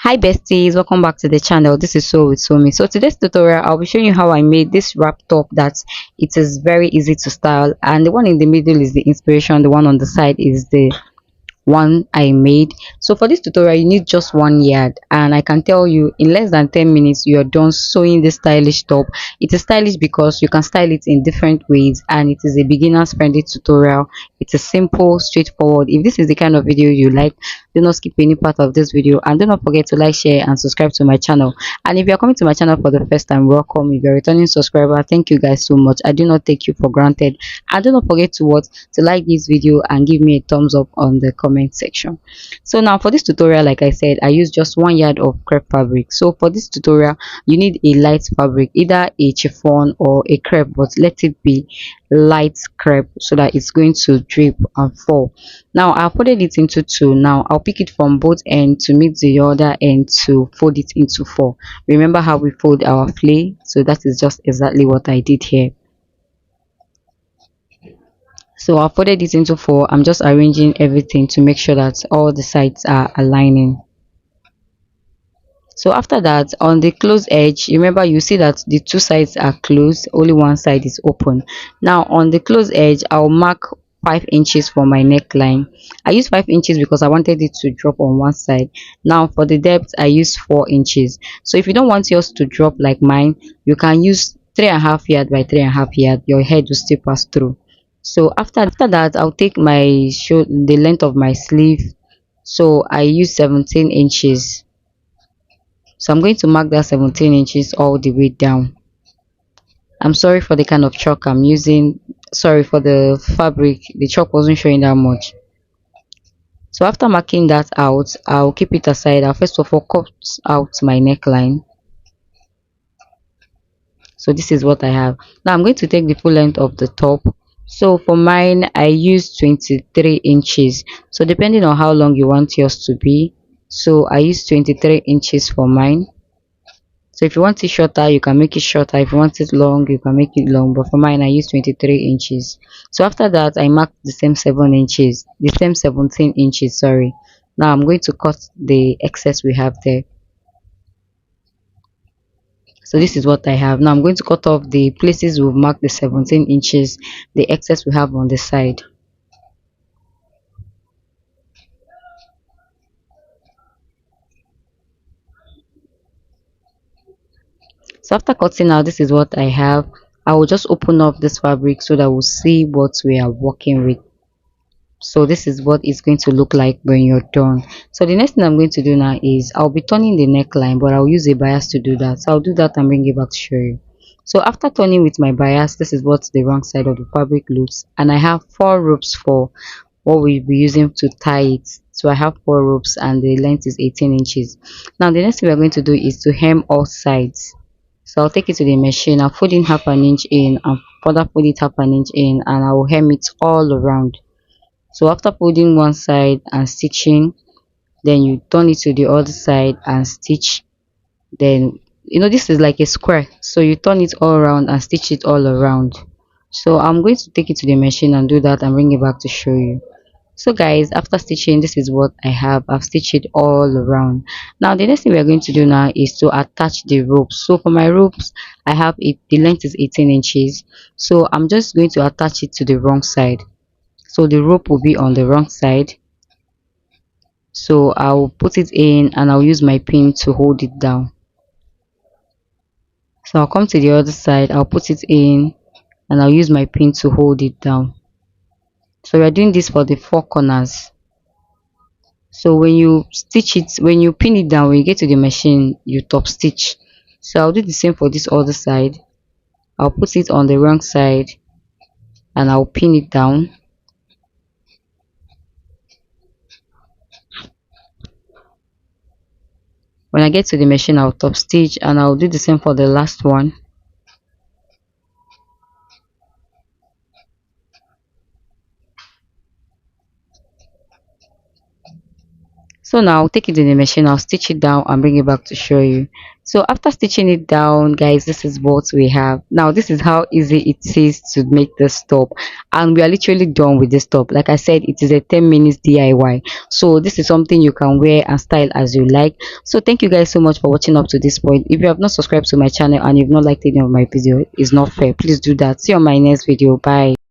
Hi besties, welcome back to the channel. This is So with Somi. So today's tutorial, I'll be showing you how I made this wrap top that it is very easy to style, and the one in the middle is the inspiration, the one on the side is the one I made. So for this tutorial you need just 1 yard, and I can tell you in less than 10 minutes you're done sewing this stylish top. It is stylish because you can style it in different ways, and it is a beginners friendly tutorial. It is simple, straightforward. If this is the kind of video you like, do not skip any part of this video, and do not forget to like, share and subscribe to my channel. And if you're coming to my channel for the first time, welcome. If you're a returning subscriber, thank you guys so much. I do not take you for granted. And do not forget to like this video and give me a thumbs up on the comment section. So now for this tutorial, like I said, I use just 1 yard of crepe fabric. So for this tutorial you need a light fabric, either a chiffon or a crepe, but let it be light crepe so that it's going to drip and fall. Now I've folded it into two. Now I'll pick it from both ends to meet the other end to fold it into four. Remember how we fold our flay? So that is just exactly what I did here. So I folded it into four. I'm just arranging everything to make sure that all the sides are aligning. So after that, on the closed edge, remember you see that the two sides are closed, only one side is open. Now on the closed edge, I'll mark 5 inches for my neckline. I use 5 inches because I wanted it to drop on one side. Now for the depth, I use 4 inches. So if you don't want yours to drop like mine, you can use 3.5 yard by 3.5 yard. Your head will still pass through. So after that, I'll take my the length of my sleeve. So I use 17 inches. So I'm going to mark that 17 inches all the way down. I'm sorry for the kind of chalk I'm using. Sorry for the fabric. The chalk wasn't showing that much. So after marking that out, I'll keep it aside. I'll first of all cut out my neckline. So this is what I have. Now I'm going to take the full length of the top. So for mine, I use 23 inches. So depending on how long you want yours to be. So I use 23 inches for mine. So if you want it shorter, you can make it shorter. If you want it long, you can make it long. But for mine, I use 23 inches. So after that, I marked the same 7 inches, the same 17 inches, sorry. Now I'm going to cut the excess we have there. So this is what I have. Now I'm going to cut off the places we've marked the 17 inches, the excess we have on the side. So after cutting out, this is what I have. I will just open up this fabric so that we'll see what we are working with. So this is what it's going to look like when you're done. So the next thing I'm going to do now is I'll be turning the neckline, but I'll use a bias to do that. So I'll do that and bring it back to show you. So after turning with my bias, this is what the wrong side of the fabric looks, and I have 4 ropes for what we'll be using to tie it. So I have 4 ropes and the length is 18 inches. Now the next thing we're going to do is to hem all sides. So I'll take it to the machine. I'll fold in half an inch in and further fold it half an inch in, and I will hem it all around. So after folding one side and stitching, then you turn it to the other side and stitch. Then this is like a square, so you turn it all around and stitch it all around. So I'm going to take it to the machine and do that and bring it back to show you. So guys, after stitching, this is what I have. I've stitched it all around. Now the next thing we're going to do now is to attach the ropes. So for my ropes, I have it, the length is 18 inches. So I'm just going to attach it to the wrong side. So the rope will be on the wrong side. So I'll put it in and I'll use my pin to hold it down. So I'll come to the other side, I'll put it in and I'll use my pin to hold it down. So we're doing this for the 4 corners. So when you stitch it, when you pin it down, when you get to the machine, you top stitch. So I'll do the same for this other side. I'll put it on the wrong side and I'll pin it down. When I get to the machine, I'll top stitch and I'll do the same for the last one. So now I'll take it in the machine, I'll stitch it down and bring it back to show you. So after stitching it down, guys, this is what we have. Now this is how easy it is to make this top, and we are literally done with this top. Like I said, it is a 10 minutes DIY. So this is something you can wear and style as you like. So thank you guys so much for watching up to this point. If you have not subscribed to my channel and you've not liked any of my video, it's not fair. Please do that. See you on my next video. Bye.